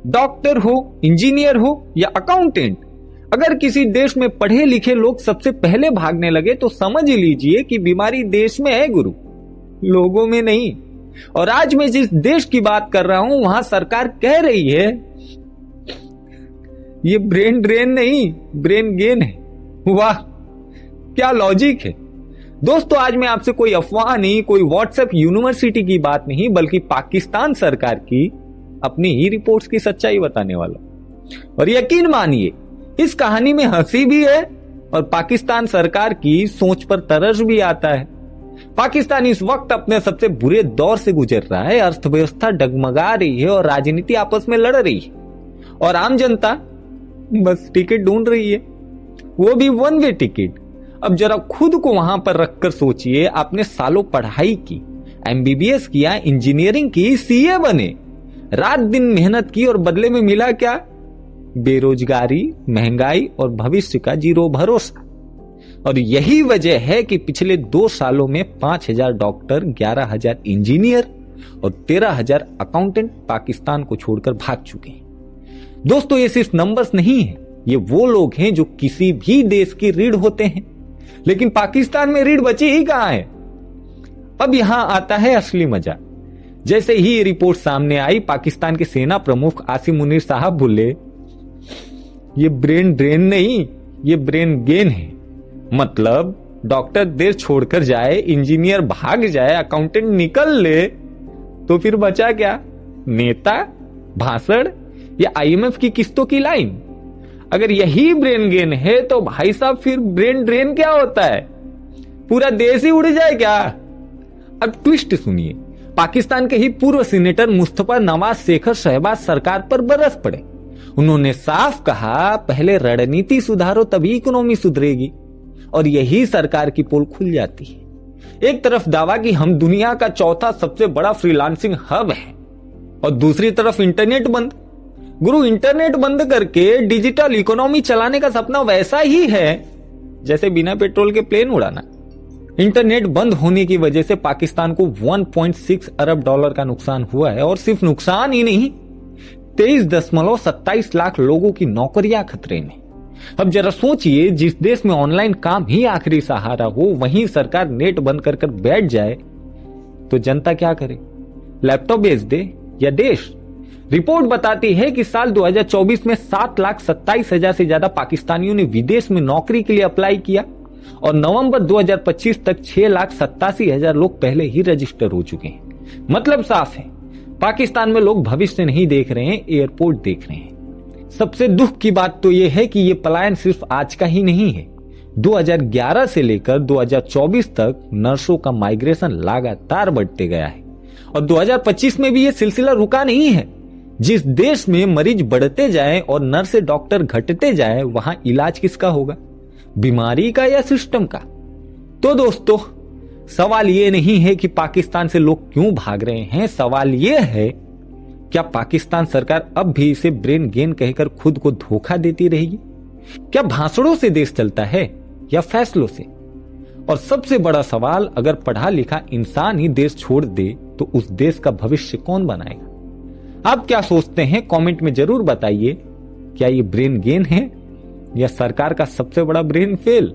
Doctor हो, engineer हो या अकाउंटेंट, अगर किसी देश में पढ़े लिखे लोग सबसे पहले भागने लगे तो समझ लीजिए कि बीमारी देश में है गुरु, लोगों में नहीं। और आज मैं जिस देश की बात कर रहा हूं वहां सरकार कह रही है ये ब्रेन ड्रेन नहीं, ब्रेन गेन है। वाह, क्या लॉजिक है। दोस्तों, आज मैं आपसे कोई अफवाह नहीं, कोई व्हाट्सएप यूनिवर्सिटी की बात नहीं, बल्कि पाकिस्तान सरकार की अपनी ही रिपोर्ट्स की सच्चाई बताने वाला। और यकीन मानिए, इस कहानी में हंसी भी है और पाकिस्तान सरकार की सोच पर तरस भी आता है। पाकिस्तान इस वक्त अपने सबसे बुरे दौर से गुजर रहा है। अर्थव्यवस्था डगमगा रही है और राजनीति आपस में लड़ रही है, और आम जनता बस टिकट ढूंढ रही है, वो भी वन वे टिकट। अब जरा खुद को वहां पर रखकर सोचिए, आपने सालों पढ़ाई की, एमबीबीएस किया, इंजीनियरिंग की, सीए बने, रात दिन मेहनत की और बदले में मिला क्या? बेरोजगारी, महंगाई और भविष्य का जीरो भरोसा। और यही वजह है कि पिछले 2 सालों में 5,000 डॉक्टर, 11,000 इंजीनियर और 13,000 अकाउंटेंट पाकिस्तान को छोड़कर भाग चुके हैं। दोस्तों, ये सिर्फ नंबर्स नहीं है, ये वो लोग हैं जो किसी भी देश की रीढ़ होते हैं, लेकिन पाकिस्तान में रीढ़ बची ही कहां है। अब यहां आता है असली मजा। जैसे ही ये रिपोर्ट सामने आई, पाकिस्तान के सेना प्रमुख आसिम मुनीर साहब बोले ये ब्रेन ड्रेन नहीं, ये ब्रेन गेन है। मतलब डॉक्टर देश छोड़कर जाए, इंजीनियर भाग जाए, अकाउंटेंट निकल ले, तो फिर बचा क्या? नेता, भाषण या आईएमएफ की किस्तों की लाइन। अगर यही ब्रेन गेन है तो भाई साहब फिर ब्रेन ड्रेन क्या होता है? पूरा देश ही उड़ जाए क्या? अब ट्विस्ट सुनिए। पाकिस्तान के ही पूर्व सीनेटर मुस्तफा नवाज शेखर शहबाज सरकार पर बरस पड़े। उन्होंने साफ कहा, पहले रणनीति सुधारो तभी इकोनॉमी सुधरेगी, और यही सरकार की पोल खुल जाती है। एक तरफ दावा कि हम दुनिया का चौथा सबसे बड़ा फ्रीलांसिंग हब है, और दूसरी तरफ इंटरनेट बंद। गुरु, इंटरनेट बंद करके डिजिटल इकोनॉमी चलाने का सपना वैसा ही है जैसे बिना पेट्रोल के प्लेन उड़ाना। इंटरनेट बंद होने की वजह से पाकिस्तान को 1.6 अरब डॉलर का नुकसान हुआ है, और सिर्फ नुकसान ही नहीं, 23.27 लाख लोगों की नौकरियां खतरे में। अब जरा सोचिए, जिस देश में ऑनलाइन काम ही आखिरी सहारा हो, वहीं सरकार नेट बंद कर बैठ जाए तो जनता क्या करे? लैपटॉप बेच दे या देश? रिपोर्ट बताती है कि साल 2024 में 7,27,000 से ज्यादा पाकिस्तानियों ने विदेश में नौकरी के लिए अप्लाई किया, और नवंबर 2025 तक 6,87,000 लोग पहले ही रजिस्टर हो चुके हैं। मतलब साफ है, पाकिस्तान में लोग भविष्य नहीं देख रहे हैं, एयरपोर्ट देख रहे हैं। सबसे दुख की बात तो यह है कि यह पलायन सिर्फ आज का ही नहीं है। 2011 से लेकर 2024 तक नर्सों का माइग्रेशन लगातार बढ़ते गया है, और 2025 में भी यह सिलसिला रुका नहीं है। जिस देश में मरीज बढ़ते जाए और नर्स डॉक्टर घटते जाए, वहां इलाज किसका होगा? बीमारी का या सिस्टम का? तो दोस्तों, सवाल यह नहीं है कि पाकिस्तान से लोग क्यों भाग रहे हैं, सवाल यह है क्या पाकिस्तान सरकार अब भी इसे ब्रेन गेन कहकर खुद को धोखा देती रहेगी? क्या भाषणों से देश चलता है या फैसलों से? और सबसे बड़ा सवाल, अगर पढ़ा लिखा इंसान ही देश छोड़ दे तो उस देश का भविष्य कौन बनाएगा? आप क्या सोचते हैं? कमेंट में जरूर बताइए। क्या ये ब्रेन गेन है या सरकार का सबसे बड़ा ब्रेन फेल?